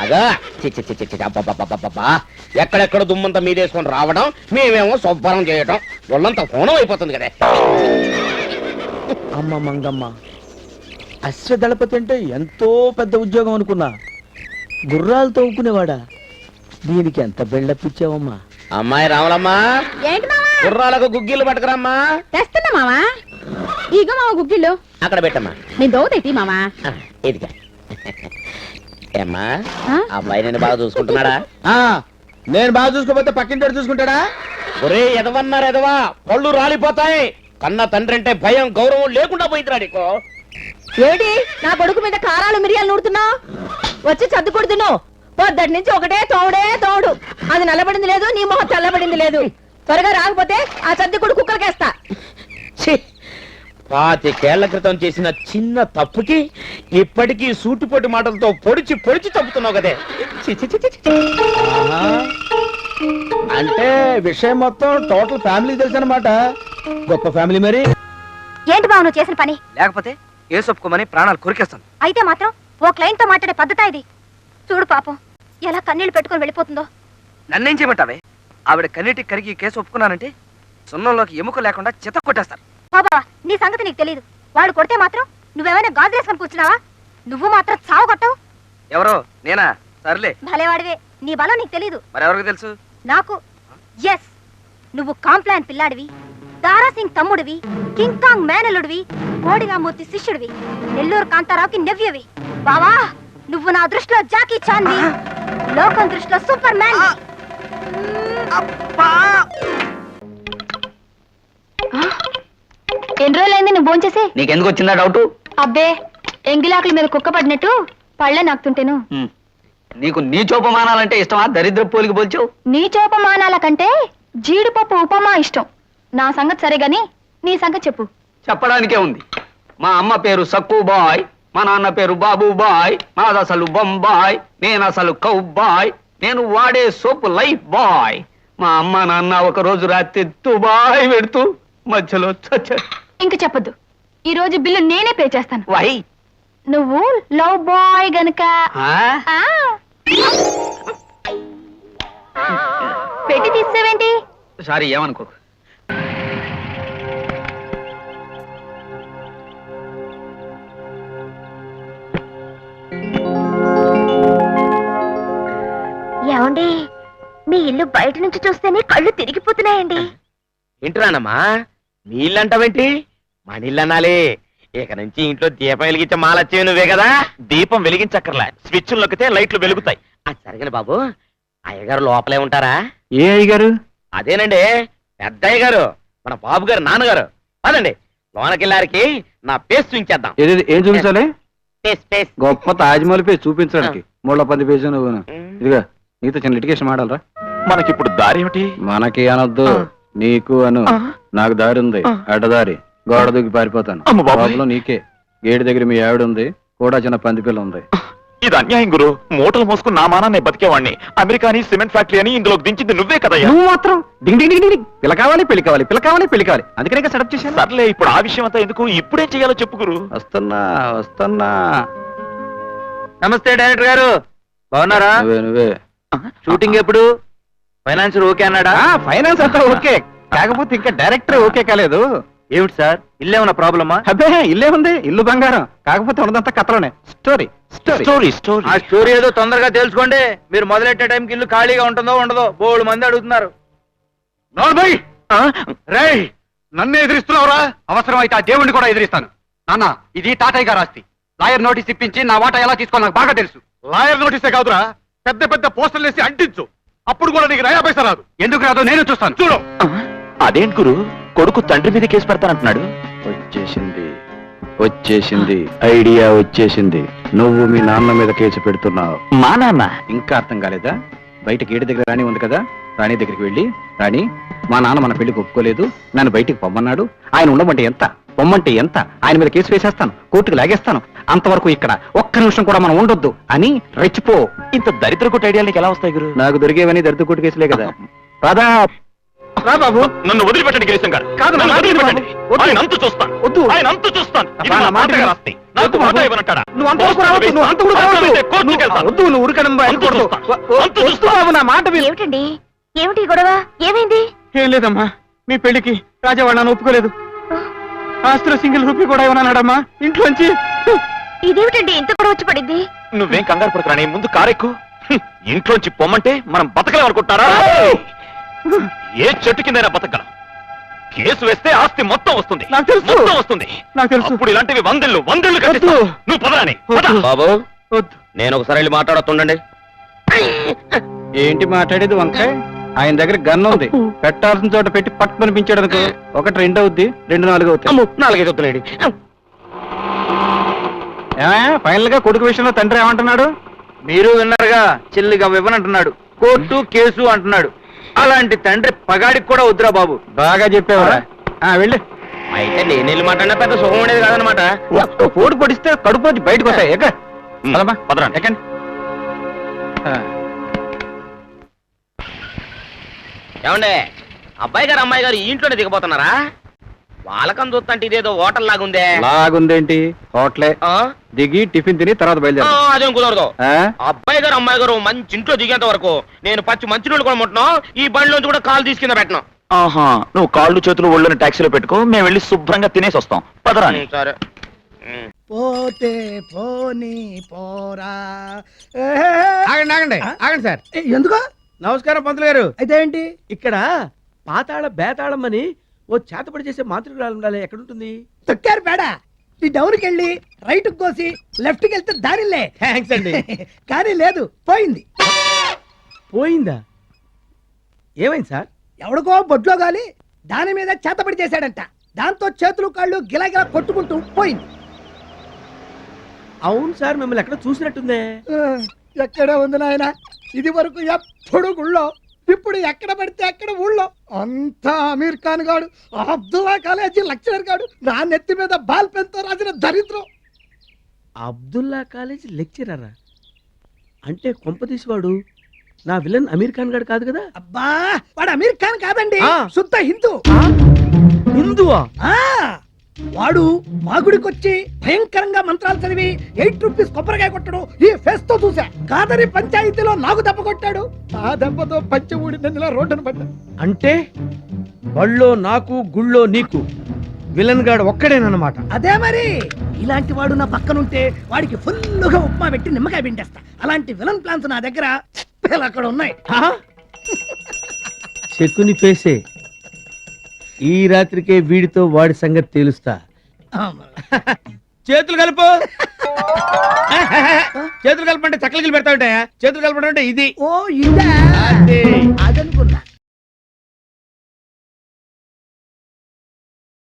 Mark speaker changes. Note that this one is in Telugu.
Speaker 1: అదా ఎక్కడెక్కడ దుమ్మంతా మీదేసుకొని రావడం, మేమేమో శుభ్రం చేయటం, ఒళ్ళంతా హోనం అయిపోతుంది కదా.
Speaker 2: అమ్మ మంగమ్మ, అశ్వదళపతి అంటే ఎంతో పెద్ద ఉద్యోగం అనుకున్నా. గుర్రాలు తవ్వుకునేవాడా? దీనికి ఎంత బిల్డప్ ఇచ్చావమ్మా.
Speaker 1: అమ్మాయి రావాలమ్మా, గుర్రాలకు గుగ్గిళ్ళు పట్టుకురమ్మా.
Speaker 3: తెస్తున్నా మావా. ఇగో మావ గుగ్గిళ్ళు
Speaker 1: అక్కడ పెట్టమ్మా.
Speaker 3: నేను దోతేటి మావా.
Speaker 1: ఇదిగా ఏమ్మా, అబ్బాయి నేను బాగా చూసుకుంటున్నాడా?
Speaker 2: నేను బాగా చూసుకోపోతే పక్కింటి చూసుకుంటాడా?
Speaker 1: ఒరే ఎదవన్నారు ఎదవా, పళ్ళు రాలిపోతాయి. కన్న తండ్రి అంటే భయం గౌరవం లేకుండా పోయిందిరా నీకు.
Speaker 3: ఏమిటి నా కొడుకు మీద కారాలు మిరియాలు నూడుతున్నావు? వచ్చి చదువుకుంటున్నావు. పొద్దటి నుంచి ఒకటే తోడే తోడు. అది నల్లబడింది లేదు, నీ మొహం తెల్లబడింది లేదు. త్వరగా రాకపోతే ఆ చద్దికుడు కుక్కలకేస్తా.
Speaker 1: 25 క్రితం చేసిన చిన్న తప్పుకి ఇప్పటికీ సూటిపోటి మాటలతో పొడిచి పొడిచి చంపుతున్నావు కదే.
Speaker 2: అంటే విషయం మొత్తం టోటల్ ఫ్యామిలీ తెలుసు అనమాట. గొప్ప ఫ్యామిలీ. మరి
Speaker 4: ఏంటి బావ నువ్వు చేసిన పని?
Speaker 5: లేకపోతే ఏ ఒప్పుకోమని ప్రాణాలు కొరికేస్తాను.
Speaker 4: అయితే మాత్రం ఓ క్లయింట్ తో మాట్లాడే పద్ధత ఇది? చూడు పాపం ఎలా కన్నీళ్లు పెట్టుకొని వెళ్ళిపోతుందో.
Speaker 5: నన్నేం చేయమంటావే? ఆవిడ కన్నీటికి కరిగి కేసు ఒప్పుకున్నానంటే సున్నంలోకి ఎముక లేకుండా చిత్త కొట్టేస్తారు.
Speaker 4: బాబా నీ సంగతి నీకు తెలీదు. వాడు కొడితే మాత్రం నువ్వేమైనా గాజులేసుకొని కూర్చున్నావా? నువ్వు మాత్రం చావు కొట్టవు.
Speaker 5: ఎవరో నేనా? సర్లే,
Speaker 4: భలేవాడివే. నీ బలం నీకు తెలీదు.
Speaker 5: మరెవరికి తెలుసు?
Speaker 4: నాకు. ఎస్, నువ్వు కాంప్లాన్ పిల్లాడివి, దారాసింగ్ తమ్ముడివి, కింగ్ కాంగ్ మేనలుడివి, కోడిరామూర్తి శిష్యుడివి, నెల్లూరు కాంతారావుకి నెవ్యవి. బావా నువ్వు నా దృష్టిలో జాకీ చాన్వి, లోకం దృష్టిలో సూపర్ మ్యాన్. ఎన్ని రోజులైంది నువ్వు భోంచేసి?
Speaker 5: నీకెందుకు వచ్చిందా డౌట్?
Speaker 4: అబ్బే ఎంగిలాకుల మీద కుక్క పడినట్టు పళ్ళే నాకుతుంటేను.
Speaker 5: నీకు నీచోపమానాలంటే ఇష్టమా? దరిద్ర పోలికి పోల్చావు.
Speaker 4: నీచోపమానాల కంటే జీడిపప్పు ఉపమా ఇష్టం. నా సంగతి సరే గాని నీ సంగతి చెప్పు.
Speaker 5: చెప్పడానికే ఉంది. మా అమ్మ పేరు సక్కు బాయ్, మా నాన్న పేరు బాబు బాయ్, నాదసలు బొంబాయ్, నేను అసలు కౌ బాయ్, నేను వాడే సోపు లైఫ్ బాయ్. మా అమ్మ నాన్న ఒక రోజు రాత్రి తుబాయ్ పెడుతూ మధ్యలో చచ్చారు.
Speaker 4: ఇంక చెప్పొద్దు. ఈ రోజు బిల్లు నేనే పే చేస్తాను.
Speaker 5: వై?
Speaker 4: నువ్వు లవ్ బాయ్ గనుక. పెట్టి తీసేవేంటి?
Speaker 5: సారీ, ఏమనుకో.
Speaker 4: ఏమండి, మీ ఇల్లు బయట నుంచి చూస్తేనే కళ్ళు తిరిగిపోతున్నాయండి.
Speaker 1: ఏంటిరానమ్మా మీ ఇల్లు అంటావేంటి? మన ఇల్లు అనాలి. ఇక నుంచి ఇంట్లో దీపం వెలిగించే మాలొచ్చేవి నువ్వే కదా. దీపం వెలిగించక్కర్లే, స్విచ్ నొక్కితే లైట్లు వెలుగుతాయి. అది సరిగని బాబు, అయ్యగారు లోపలే ఉంటారా?
Speaker 2: ఏ అయ్యగారు?
Speaker 1: అదేనండి పెద్ద అయ్యగారు, మన బాబు గారు నాన్నగారు. అదండి లోనకెళ్ళారికి నా పేస్ చూపించేద్దాం.
Speaker 2: ఏం చూపించాలి?
Speaker 1: పేస్.
Speaker 2: గొప్ప తాజ్మహల్ పేజ్ చూపించడానికి 310 పేజీ నువ్వు. ఇదిగా నీతో చిన్న లిటిగేషన్ మాడాలరా.
Speaker 1: మనకిప్పుడు దారి ఏమిటి?
Speaker 2: మనకి అనొద్దు, నీకు అను. నాకు దారి ఉంది, అడ్డదారి. గోడ దూకి పారిపోతాను. బాబులో నీకే. గేటు దగ్గర మీ ఆవిడ ఉంది, కూడా చిన్న పంది పిల్ల ఉంది.
Speaker 6: ఇది అన్యాయం గురు. మూటలు మోసుకుని నా మానా నేను బతికేవాడిని. అమెరికాని సిమెంట్ ఫ్యాక్టరీ అని ఇందులో దించింది నువ్వే కదా.
Speaker 2: నువ్వు మాత్రం డింగ్ డింగ్ డింగ్ పిల్ల కావాలి, పెళ్లి కావాలి, పిల్ల కావాలి, పెళ్లి కావాలి. అందుకనే సెటప్ చేశాను.
Speaker 6: సర్లే, ఇప్పుడు ఆ విషయం అంతా ఎందుకు? ఇప్పుడేం చేయాలో చెప్పు గురు.
Speaker 2: వస్తున్నా.
Speaker 5: నమస్తే డైరెక్టర్ గారు, బాగున్నారా?
Speaker 2: నువ్వే.
Speaker 5: షూటింగ్ ఎప్పుడు? ఫైనాన్సర్ ఓకే అన్నాడా?
Speaker 2: ఫైనాన్స్ అంతా ఓకే, కాకపోతే ఇంకా డైరెక్టర్ ఓకే కాలేదు.
Speaker 5: ఏమిటి సార్, ఇల్లేమన్నా ప్రాబ్లమా?
Speaker 2: అబ్బే ఇల్లే ఉంది, ఇల్లు బంగారం. కాకపోతే ఉన్నదంతా కథలోనే. స్టోరీ.
Speaker 5: ఆ స్టోరీ ఏదో తొందరగా తెలుసుకోండి. మీరు మొదలెట్టే టైంకి ఇల్లు ఖాళీగా ఉంటుందో ఉండదో బోల్డ్ మంది అడుగుతున్నారు.
Speaker 7: నన్ను ఎదిరిస్తున్నావురా? అవసరం అయితే ఆ దేవుణ్ణి కూడా ఎదిరిస్తాను. నాన్న, ఇది తాతయ్య గారు ఆస్తి. లాయర్ నోటీస్ ఇప్పించి నా వాటా ఎలా తీసుకోవాలి నాకు బాగా తెలుసు. లాయర్ నోటీసే కాదురా, పెద్ద పెద్ద పోస్టర్లు వేసి అంటించు. అప్పుడు కూడా నీకు నయా పైసా రాదు. ఎందుకు రాదు నేను చూస్తాను, చూడు.
Speaker 6: అదేంటి గురు, కొడుకు తండ్రి మీద కేసు పెడతానంటున్నాడు.
Speaker 2: వచ్చేసింది ఐడియా వచ్చేసింది. నువ్వు మీ నాన్న మీద కేసు పెడుతున్నావు.
Speaker 6: మా నాన్న?
Speaker 2: ఇంకా అర్థం కాలేదా? బయట గేటు దగ్గర రాణి ఉంది కదా, రాణి దగ్గరికి వెళ్ళి, రాణి మా నాన్న మన పెళ్లికి ఒప్పుకోలేదు, నన్ను బయటికి పొమ్మన్నాడు. ఆయన ఉండమంటే ఎంత, పొమ్మంటే ఎంత, ఆయన మీద కేసు వేసేస్తాను, కోర్టుకు లాగేస్తాను. అంతవరకు ఇక్కడ ఒక్క నిమిషం కూడా మనం ఉండొద్దు అని రెచ్చిపో.
Speaker 6: ఇంత దరిద్ర కొట్టు ఐడియాలకి ఎలా వస్తాయి గురు?
Speaker 2: నాకు దొరికేవని దరిద్ర కొట్టు కేసులే కదా. పదా రా బాబు.
Speaker 6: నన్ను వదిలిపెట్టండి గిరీశం గారు.
Speaker 2: కాదు,
Speaker 6: నన్ను
Speaker 2: నా మాట
Speaker 6: వదిలిపెట్టండి.
Speaker 2: విను బాబు. వద్దు.
Speaker 6: ఆయన అంతు చూస్తాను.
Speaker 2: వద్దు.
Speaker 6: ఆయన అంతు చూస్తాను. ఇది
Speaker 2: అబ్బా,
Speaker 6: నా
Speaker 2: నా మాట
Speaker 6: మాటగా
Speaker 2: విను.
Speaker 6: రాస్తే. నాకు
Speaker 2: వద్దు
Speaker 6: మాట
Speaker 2: బాబు.
Speaker 6: ఇవ్వనంటాడా?
Speaker 2: నువ్వు అంత ఊరుకు రావద్దు, నువ్వు అంత ఊరుకు రావద్దు.
Speaker 6: అవసరమైతే కోర్టుకి వెళ్తాను.
Speaker 2: వద్దు, నువ్వు ఊరికడం
Speaker 6: అంతు చూస్తాను. అంతు
Speaker 2: వద్దు
Speaker 6: చూస్తాను.
Speaker 2: బాబు, నా మాట విను.
Speaker 4: ఏమిటండి ఏమిటి ఈ గొడవ ఏమైంది
Speaker 2: ఏం లేదమ్మా, మీ పెళ్లికి రాజావాడు నన్ను ఒప్పుకోలేదు. ఆస్తిలో సింగిల్ రూపీ కూడా ఇవ్వనన్నాడమ్మా ఇంట్లోంచి.
Speaker 4: ఇదేమిటండి ఇంత గొడవ వచ్చి పడింది
Speaker 6: నువ్వేం కంగారు పడకరాని, ముందు కారెక్కు. ఇంట్లోంచి పొమ్మంటే మనం బతకలేం అనుకుంటారా? ఏ చెట్టు కిందైనా బతకగలం. కేసు వేస్తే ఆస్తి మొత్తం వస్తుంది.
Speaker 2: నాకు తెలుసు.
Speaker 6: మొత్తం వస్తుంది.
Speaker 2: నాకు తెలుసు.
Speaker 6: అప్పుడు ఇలాంటివి వందలు
Speaker 2: వద్దు.
Speaker 6: కట్టిస్తావు. నువ్వు పదరాని
Speaker 2: వద్దు.
Speaker 1: బాబు
Speaker 2: వద్దు.
Speaker 1: నేను ఒకసారి వెళ్ళి మాట్లాడుతుండండి.
Speaker 2: ఏంటి మాట్లాడేది వంకాయ? ఆయన దగ్గర గన్ ఉంది, పెట్టాల్సిన చోట పెట్టి పట్టు పనిపించాడు అనుకో, 1 2 అవుద్ది, 2 4 అవుతాయి.
Speaker 1: 4 అవుతున్నాయి.
Speaker 2: ఫైనల్ గా కొడుకు విషయంలో తండ్రి ఏమంటున్నాడు?
Speaker 8: మీరు విన్నారుగా, చెల్లిగా ఇవ్వనంటున్నాడు, కోర్టు కేసు అంటున్నాడు. అలాంటి తండ్రి పగాడికి కూడా వద్దురా బాబు.
Speaker 2: బాగా చెప్పేవారా? వెళ్ళి
Speaker 1: అయితే నేను వెళ్ళి మాట్లాడినా పెద్ద సుఖం ఉండేది కాదనమాట.
Speaker 2: పోటు పొడిస్తే కడుపు నుంచి బయటకు వస్తాయి. పదమ్మా,
Speaker 6: పదరాని.
Speaker 2: ఎక్కండి.
Speaker 1: ఏమండే, అబ్బాయి గారు అమ్మాయి గారు ఈ ఇంట్లోనే దిగబోతున్నారా? వాళ్ళకం చూస్తుంటే ఇదేదో హోటల్ లాగుందే.
Speaker 2: లాగుందేంటి? హోటలే.
Speaker 1: ఆ?
Speaker 2: దిగి టిఫిన్ తిని తర్వాత బయలుదేరా.
Speaker 1: అదేం కుదరదు. అబ్బాయి గారు అమ్మాయి గారు మంచి ఇంట్లో దిగేంత వరకు నేను పచ్చి మంచినీళ్ళు కూడా ముట్టను, ఈ బండిలోంచి కూడా కాలు తీసుకుందా పెట్టను.
Speaker 6: ఆహా, నువ్వు కాళ్ళు చేతులు ఒళ్ళని టాక్సీలో పెట్టుకో, మేము వెళ్ళి శుభ్రంగా తినేసి వస్తాం. పదరాని.
Speaker 1: సరే.
Speaker 9: పోతే పోనీ పోరా.
Speaker 7: ఆగండి ఆగండి ఆగండి సార్.
Speaker 9: ఎందుకు?
Speaker 7: నమస్కారం పంతులు గారు.
Speaker 9: అయితే ఏంటి?
Speaker 7: ఇక్కడ పాతాళ బేతాళం అని ఓ చేతపడి చేసే మాతృకురాలు ఉండాలి. ఎక్కడుంటుంది?
Speaker 9: తొక్కారు పేడ. ఈ డౌన్కి వెళ్ళి రైట్ కోసి లెఫ్ట్ కి వెళ్తే దారిలే.
Speaker 7: థ్యాంక్స్ అండి.
Speaker 9: కానీ లేదు, పోయింది.
Speaker 7: పోయిందా? ఏమైంది సార్?
Speaker 9: ఎవడికో బొడ్లో గాలి దాని మీద చేతపడి చేశాడంట. దాంతో చేతులు కాళ్ళు గిలగిలా కొట్టుకుంటూ పోయింది.
Speaker 7: అవును సార్, మిమ్మల్ని ఎక్కడ చూసినట్టుందే.
Speaker 9: ఎక్కడ ఉంది నాయన? ఇది వరకు ఎప్పుడు గుళ్ళో, ఇప్పుడు ఎక్కడ పడితే అక్కడ ఊళ్ళో. అంతా అమీర్ ఖాన్ గాడు, అబ్దుల్లా కాలేజీ లెక్చరర్ గాడు, నా నెత్తి మీద బాల్ పెన్ తో రాసిన దరిద్రం.
Speaker 7: అబ్దుల్లా కాలేజ్ లెక్చరరా? అంటే కొంపదీసి వాడు నా విలన్ అమీర్ ఖాన్ గారు కాదు కదా?
Speaker 9: అబ్బా, వాడు అమీర్ ఖాన్ కాదండి,
Speaker 7: ఆ.
Speaker 9: శుద్ధ హిందూ.
Speaker 7: హిందువా?
Speaker 9: ఆ వాడు మా గుడికొచ్చి భయంకరంగా మంత్రాలు చదివి 8 రూపీస్ కొబ్బరికాయ కొట్టడు ఈ ఫేస్ తో చూసా. కాదని పంచాయతీలో నాకు దెబ్బ కొట్టాడు. ఆ దెబ్బతో పంచ ఊడి నన్ను రోడ్డును పడ్డా.
Speaker 7: అంటే బళ్ళో నాకు గుళ్ళో నీకు విలన్ గాడు ఒక్కడేనన్నమాట.
Speaker 9: అదే మరి. ఇలాంటి వాడు నా పక్కనుంటే వాడికి ఫుల్లుగా ఉప్మా పెట్టి నిమ్మకాయ పిండేస్తా. అలాంటి విలన్ ప్లాన్స్ నా దగ్గర అక్కడ ఉన్నాయి.
Speaker 7: శకుని పేసే. ఈ రాత్రికే వీడితో వాడి సంగతి తేలుస్తా. చేతులు కలుపు. చేతులు కలపంటే చక్కలకి పెడతా ఉంటాయా? చేతులు కలపడం అంటే ఇది.
Speaker 9: ఓ ఇదే.
Speaker 7: అదే.
Speaker 9: అదే